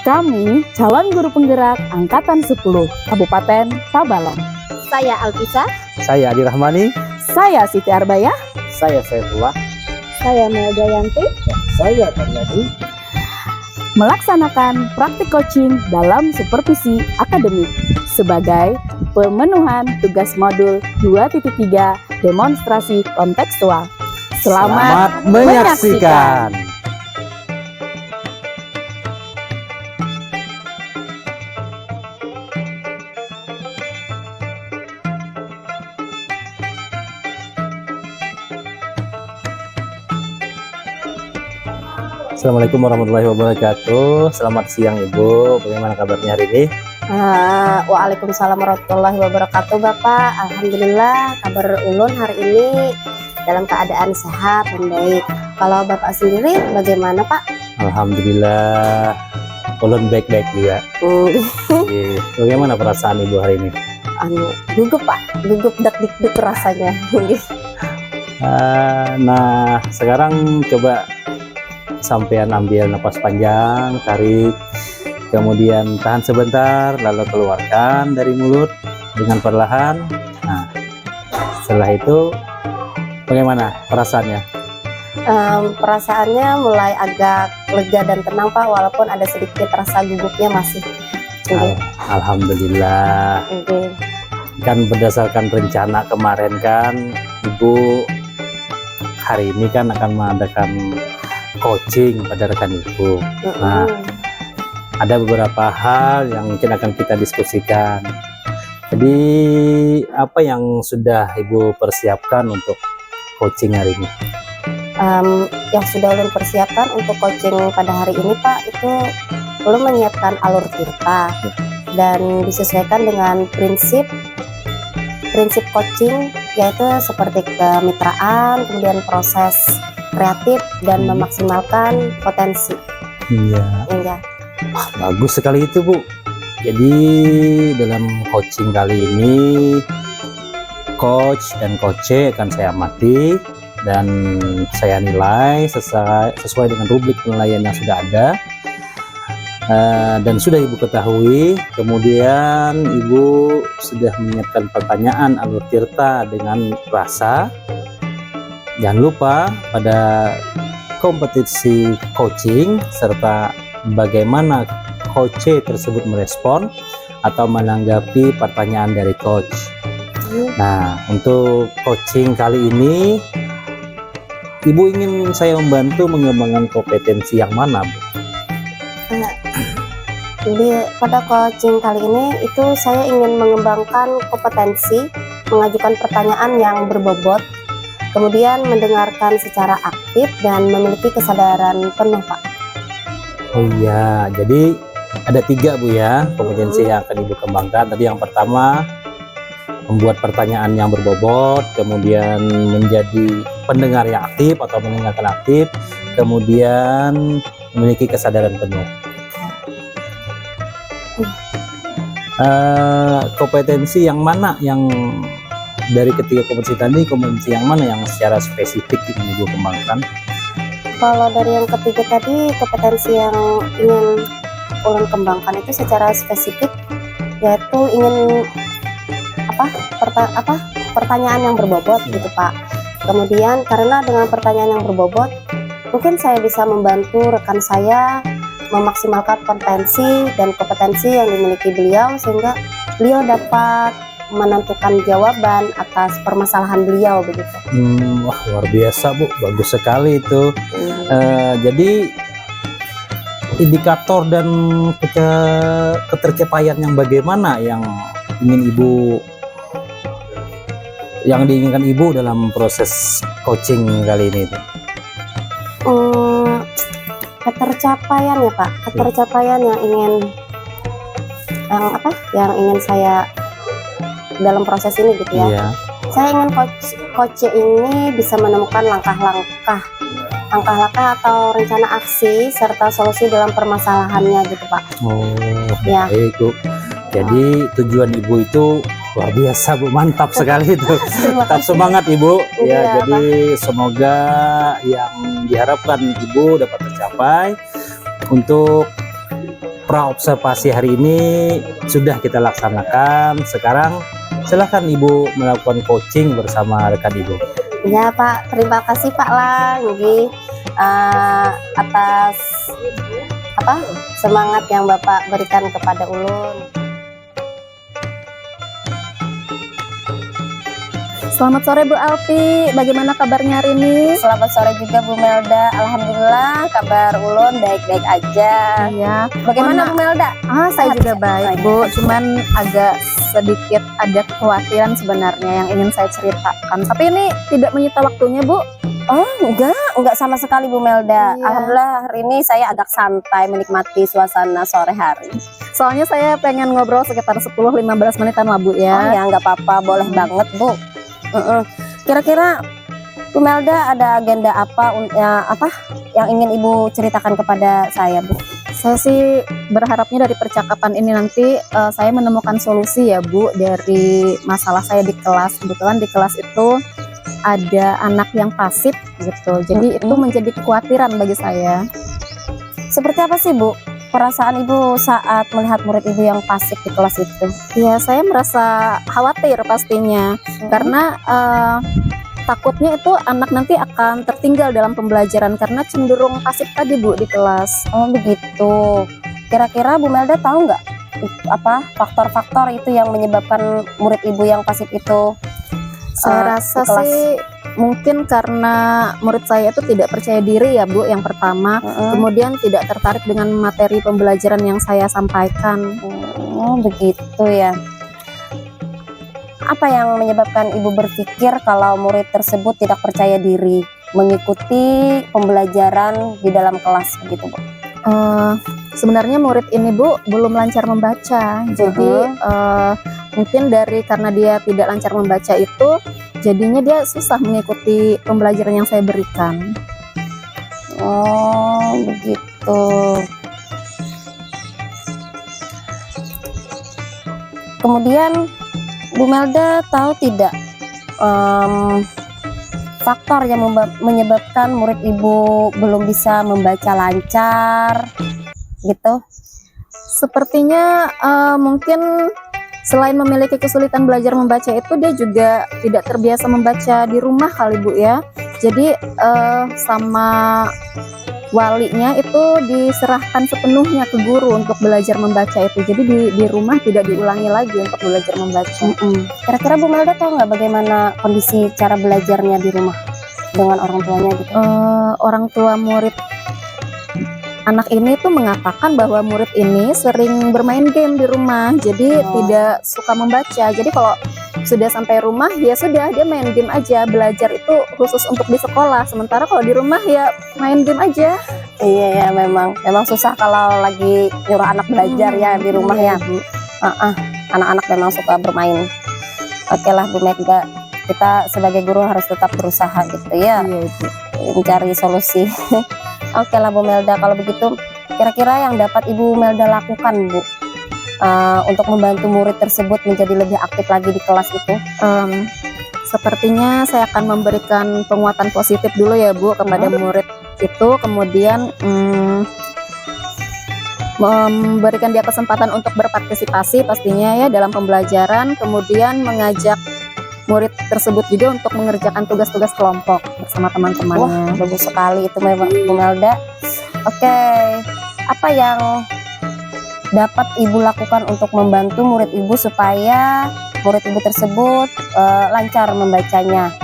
Kami calon guru penggerak Angkatan 10 Kabupaten Tabalong. Saya Alvisa. Saya Adi Rahmani. Saya Siti Arbaya. Saya Saifullah. Saya Melda Yanti. Saya Taryadi. Melaksanakan praktik coaching dalam supervisi akademik sebagai pemenuhan tugas modul 2.3 demonstrasi kontekstual. Selamat menyaksikan. Assalamualaikum warahmatullahi wabarakatuh. Selamat siang Ibu. Bagaimana kabarnya hari ini? Waalaikumsalam warahmatullahi wabarakatuh Bapak. Alhamdulillah kabar ulun hari ini dalam keadaan sehat dan baik. Kalau Bapak sendiri bagaimana Pak? Alhamdulillah ulun baik-baik juga. Bagaimana perasaan Ibu hari ini? Gugup Pak, gugup dak-dikduk rasanya. Nah sekarang coba sampean ambil napas panjang, tarik, kemudian tahan sebentar, lalu keluarkan dari mulut dengan perlahan. Nah, setelah itu bagaimana perasaannya? Perasaannya mulai agak lega dan tenang Pak, walaupun ada sedikit rasa gugupnya masih. Alhamdulillah. Kan berdasarkan rencana kemarin kan, Ibu hari ini kan akan mengadakan coaching pada rekan Ibu. Nah, ada beberapa hal yang mungkin akan kita diskusikan. Jadi, apa yang sudah Ibu persiapkan untuk coaching hari ini? Yang sudah ulun persiapkan untuk coaching pada hari ini Pak, itu ulun menyiapkan alur tirta dan disesuaikan dengan prinsip coaching, yaitu seperti kemitraan, kemudian proses kreatif dan memaksimalkan potensi. Iya. Wah, bagus sekali itu Bu. Jadi dalam coaching kali ini coach dan coach akan saya amati dan saya nilai sesuai dengan rubrik penilaian yang sudah ada dan sudah Ibu ketahui. Kemudian Ibu sudah menyiapkan pertanyaan alur tirta dengan rasa. Jangan lupa pada kompetisi coaching serta bagaimana coach tersebut merespon atau menanggapi pertanyaan dari coach. Nah, untuk coaching kali ini Ibu ingin saya membantu mengembangkan kompetensi yang mana, Bu? Jadi pada coaching kali ini itu saya ingin mengembangkan kompetensi mengajukan pertanyaan yang berbobot, kemudian mendengarkan secara aktif dan memiliki kesadaran penuh Pak. Oh iya, jadi ada 3 Bu ya kompetensi yang akan Ibu kembangkan. Tadi yang pertama membuat pertanyaan yang berbobot, kemudian menjadi pendengar yang aktif atau mendengarkan aktif, kemudian memiliki kesadaran penuh. Kompetensi yang mana yang dari ketiga kompetensi tadi, kompetensi yang mana yang secara spesifik ingin Ibu kembangkan? Kalau dari yang ketiga tadi, kompetensi yang ingin ulun kembangkan itu secara spesifik, yaitu ingin pertanyaan yang berbobot gitu Pak. Kemudian karena dengan pertanyaan yang berbobot, mungkin saya bisa membantu rekan saya memaksimalkan potensi dan kompetensi yang dimiliki beliau sehingga beliau dapat menentukan jawaban atas permasalahan beliau begitu. Wah, luar biasa Bu, bagus sekali itu. Jadi indikator dan ketercapaian yang bagaimana yang diinginkan Ibu dalam proses coaching kali ini itu? Ketercapaian ya Pak, ketercapaian yang ingin saya dalam proses ini gitu ya. Iya. Saya ingin coach ini bisa menemukan langkah-langkah atau rencana aksi serta solusi dalam permasalahannya gitu Pak. Oh ya. Baik Bu. Jadi tujuan Ibu itu luar biasa Bu, mantap sekali itu. Tetap semangat Ibu. Ya, jadi semoga yang diharapkan Ibu dapat tercapai untuk praobservasi hari ini sudah kita laksanakan. Sekarang silahkan Ibu melakukan coaching bersama rekan Ibu. Ya Pak, terima kasih Pak lah Nugi atas semangat yang Bapak berikan kepada Ulun. Selamat sore Bu Alfi, bagaimana kabarnya hari ini? Selamat sore juga Bu Melda. Alhamdulillah kabar Ulun baik-baik aja. Iya. Bagaimana Bu Melda? Saya juga baik Bu, Oh, cuman agak sedikit ada kekhawatiran sebenarnya yang ingin saya ceritakan. Tapi ini tidak menyita waktunya Bu. Oh enggak sama sekali Bu Melda. Iya. Alhamdulillah hari ini saya agak santai menikmati suasana sore hari. Soalnya saya pengen ngobrol sekitar 10-15 menitan lah Bu Oh ya. ya nggak apa-apa, boleh banget Bu. Kira-kira Bu Melda ada agenda apa yang ingin Ibu ceritakan kepada saya Bu? Saya sih berharapnya dari percakapan ini nanti saya menemukan solusi ya Bu dari masalah saya di kelas. Kebetulan di kelas itu ada anak yang pasif gitu. Jadi itu menjadi kekhawatiran bagi saya. Seperti apa sih Bu perasaan Ibu saat melihat murid Ibu yang pasif di kelas itu? Ya saya merasa khawatir pastinya karena takutnya itu anak nanti akan tertinggal dalam pembelajaran karena cenderung pasif tadi Bu di kelas. Oh begitu. Kira-kira Bu Melda tahu nggak faktor-faktor itu yang menyebabkan murid Ibu yang pasif itu? Saya rasa di kelas? sih mungkin karena murid saya itu tidak percaya diri ya Bu yang pertama. Kemudian tidak tertarik dengan materi pembelajaran yang saya sampaikan. Oh begitu ya. Apa yang menyebabkan Ibu berpikir kalau murid tersebut tidak percaya diri mengikuti pembelajaran di dalam kelas begitu Bu? Sebenarnya murid ini Bu belum lancar membaca. Jadi mungkin karena dia tidak lancar membaca itu jadinya dia susah mengikuti pembelajaran yang saya berikan. Oh begitu. Kemudian Bu Melda tahu tidak faktor yang menyebabkan murid Ibu belum bisa membaca lancar gitu? Sepertinya mungkin selain memiliki kesulitan belajar membaca itu dia juga tidak terbiasa membaca di rumah kali Bu ya. Jadi sama walinya itu diserahkan sepenuhnya ke guru untuk belajar membaca itu. Jadi di rumah tidak diulangi lagi untuk belajar membaca. Kira-kira Bu Melda tahu nggak bagaimana kondisi cara belajarnya di rumah dengan orang tuanya gitu? Orang tua murid anak ini tuh mengatakan bahwa murid ini sering bermain game di rumah, jadi tidak suka membaca. Jadi kalau sudah sampai rumah ya sudah dia main game aja. Belajar itu khusus untuk di sekolah, sementara kalau di rumah ya main game aja. Iya ya, memang susah kalau lagi nyuruh anak belajar ya di rumah ya. Anak-anak memang suka bermain. Oke lah Bu Melda, kita sebagai guru harus tetap berusaha gitu ya, mencari solusi. Oke lah Bu Melda, kalau begitu kira-kira yang dapat Ibu Melda lakukan Bu untuk membantu murid tersebut menjadi lebih aktif lagi di kelas itu? Sepertinya saya akan memberikan penguatan positif dulu ya Bu kepada murid itu, kemudian memberikan dia kesempatan untuk berpartisipasi pastinya ya dalam pembelajaran, kemudian mengajak murid tersebut juga untuk mengerjakan tugas-tugas kelompok bersama teman-temannya. Wah, bagus sekali itu memang Bu Melda. Oke, apa yang dapat Ibu lakukan untuk membantu murid Ibu supaya murid Ibu tersebut lancar membacanya?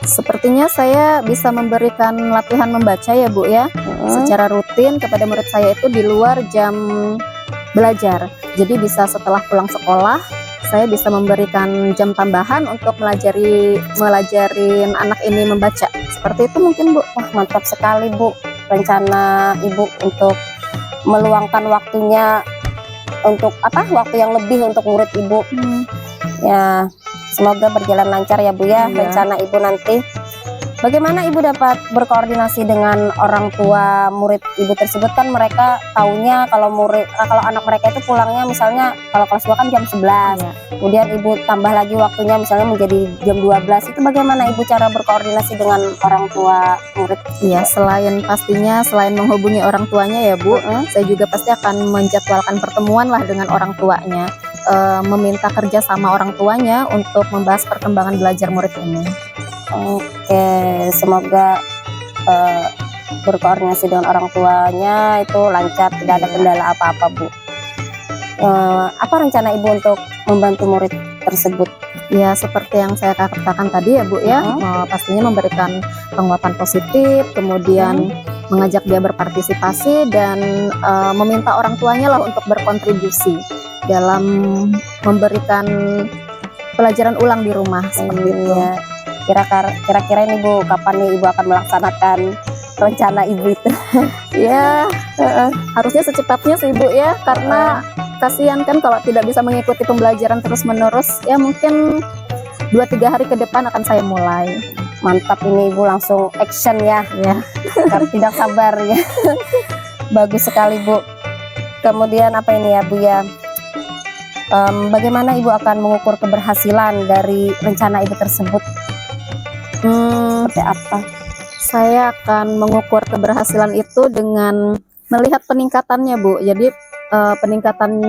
Sepertinya saya bisa memberikan latihan membaca ya Bu ya, secara rutin kepada murid saya itu di luar jam belajar. Jadi bisa setelah pulang sekolah saya bisa memberikan jam tambahan untuk melajarin anak ini membaca. Seperti itu mungkin Bu. Wah, mantap sekali Bu rencana Ibu untuk meluangkan waktunya untuk waktu yang lebih untuk murid Ibu. Ya, semoga berjalan lancar ya Bu ya rencana Ibu nanti. Bagaimana Ibu dapat berkoordinasi dengan orang tua murid Ibu tersebut? Kan mereka taunya kalau anak mereka itu pulangnya misalnya kalau kelas 2 kan jam 11. Iya. Kemudian Ibu tambah lagi waktunya misalnya menjadi jam 12. Itu bagaimana Ibu cara berkoordinasi dengan orang tua murid? Iya, selain menghubungi orang tuanya ya Bu, saya juga pasti akan menjadwalkan pertemuan lah dengan orang tuanya, meminta kerja sama orang tuanya untuk membahas perkembangan belajar murid ini. Oke, semoga berkoordinasi dengan orang tuanya itu lancar, tidak ada kendala apa-apa Bu. Apa rencana Ibu untuk membantu murid tersebut? Ya seperti yang saya katakan tadi ya Bu ya, pastinya memberikan penguatan positif, kemudian mengajak dia berpartisipasi dan meminta orang tuanya lah untuk berkontribusi dalam memberikan pelajaran ulang di rumah seperti itu. Ya. Kira-kira ini Bu, kapan nih Ibu akan melaksanakan rencana Ibu itu? Ya harusnya secepatnya sih Bu ya, karena kasihan kan kalau tidak bisa mengikuti pembelajaran terus-menerus. Ya mungkin 2-3 hari ke depan akan saya mulai. Mantap ini Ibu, langsung action ya. Karena tidak sabar ya. Bagus sekali Bu. Kemudian apa ini ya Bu ya? Bagaimana Ibu akan mengukur keberhasilan dari rencana Ibu tersebut? Seperti apa? Saya akan mengukur keberhasilan itu dengan melihat peningkatannya Bu. Jadi peningkatan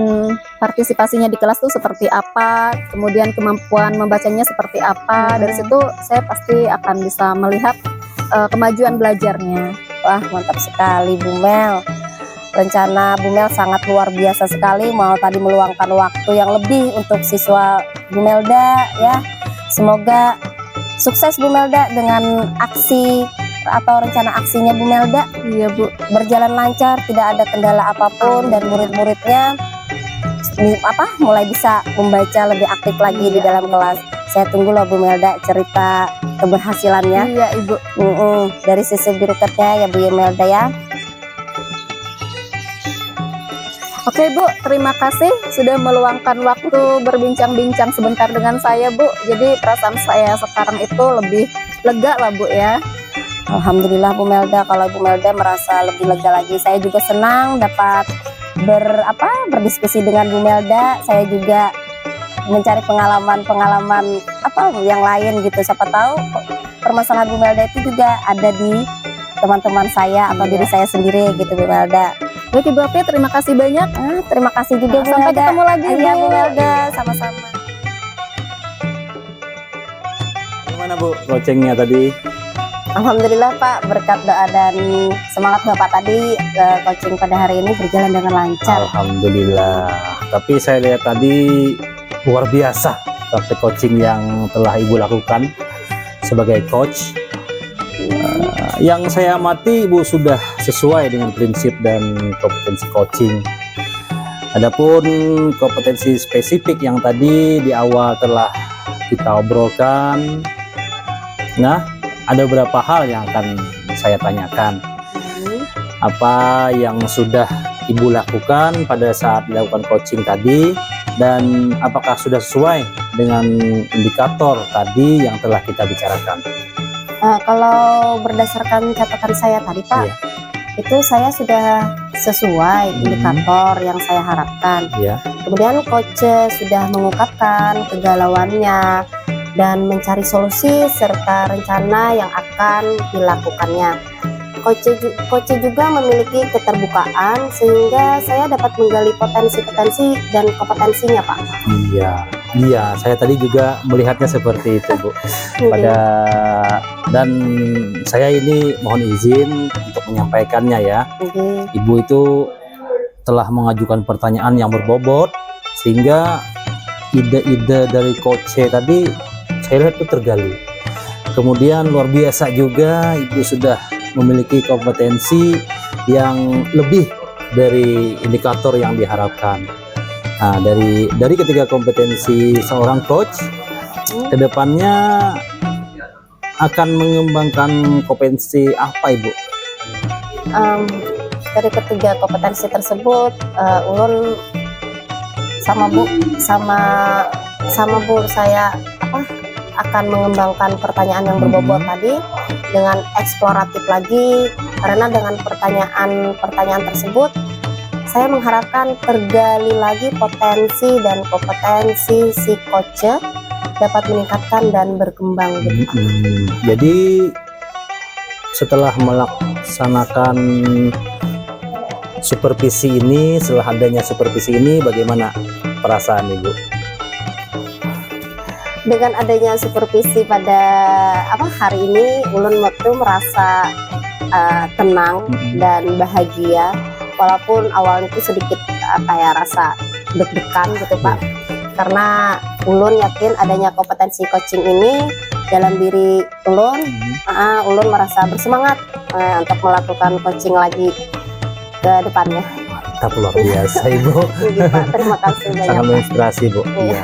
partisipasinya di kelas itu seperti apa, kemudian kemampuan membacanya seperti apa. Dari situ saya pasti akan bisa melihat kemajuan belajarnya. Wah, mantap sekali Bu Mel. Rencana Bu Mel sangat luar biasa sekali, mau tadi meluangkan waktu yang lebih untuk siswa Bu Melda ya. Semoga sukses Bu Melda dengan aksi atau rencana aksinya Bu Melda. Iya Bu, berjalan lancar, tidak ada kendala apapun, dan murid-muridnya mulai bisa membaca lebih aktif lagi di dalam kelas. Saya tunggu loh Bu Melda cerita keberhasilannya. Iya Ibu. Dari sisi berikutnya ya Bu Melda ya. Oke Bu, terima kasih sudah meluangkan waktu berbincang-bincang sebentar dengan saya Bu. Jadi perasaan saya sekarang itu lebih lega lah Bu ya. Alhamdulillah Bu Melda, kalau Bu Melda merasa lebih lega lagi. Saya juga senang dapat berdiskusi dengan Bu Melda. Saya juga mencari pengalaman yang lain gitu. Siapa tahu permasalahan Bu Melda itu juga ada di teman-teman saya atau diri saya sendiri gitu Bu Melda. Baik Ibu Api, terima kasih banyak. Terima kasih juga Bu Sampai Melda. ketemu lagi Iya Bu Melda, sama-sama. Gimana Bu coachingnya tadi? Alhamdulillah Pak, berkat doa dan semangat Bapak tadi, coaching pada hari ini berjalan dengan lancar. Alhamdulillah. Tapi saya lihat tadi luar biasa praktek coaching yang telah Ibu lakukan sebagai coach. Yang saya amati Ibu sudah sesuai dengan prinsip dan kompetensi coaching. Adapun kompetensi spesifik yang tadi di awal telah kita obrolkan, nah ada beberapa hal yang akan saya tanyakan. Apa yang sudah Ibu lakukan pada saat dilakukan coaching tadi, dan apakah sudah sesuai dengan indikator tadi yang telah kita bicarakan? Kalau berdasarkan catatan saya tadi Pak, itu saya sudah sesuai indikator yang saya harapkan. Kemudian coach sudah mengungkapkan kegalauannya dan mencari solusi serta rencana yang akan dilakukannya. Coach juga memiliki keterbukaan sehingga saya dapat menggali potensi-potensi dan kompetensinya Pak. Iya, saya tadi juga melihatnya seperti itu Bu. Dan saya ini mohon izin untuk menyampaikannya ya. Ibu itu telah mengajukan pertanyaan yang berbobot sehingga ide-ide dari coach tadi saya lihat itu tergali. Kemudian luar biasa juga Ibu sudah memiliki kompetensi yang lebih dari indikator yang diharapkan. Nah, dari ketiga kompetensi seorang coach, kedepannya akan mengembangkan kompetensi apa Ibu? Dari ketiga kompetensi tersebut, ulun sama Bu saya akan mengembangkan pertanyaan yang berbobot tadi dengan eksploratif lagi, karena dengan pertanyaan tersebut saya mengharapkan tergali lagi potensi dan kompetensi si coach dapat meningkatkan dan berkembang gitu Pak. Jadi setelah melaksanakan supervisi ini, setelah adanya supervisi ini, bagaimana perasaan Ibu? Dengan adanya supervisi pada hari ini, ulun tuh merasa tenang dan bahagia, walaupun awalnya itu sedikit rasa deg-degan gitu Pak, karena ulun yakin adanya kompetensi coaching ini dalam diri ulun, ulun merasa bersemangat untuk melakukan coaching lagi ke depannya. Mantap, luar biasa Ibu. Gitu, Pak. Terima kasih banyak. Sangat menginspirasi Bu. Iya.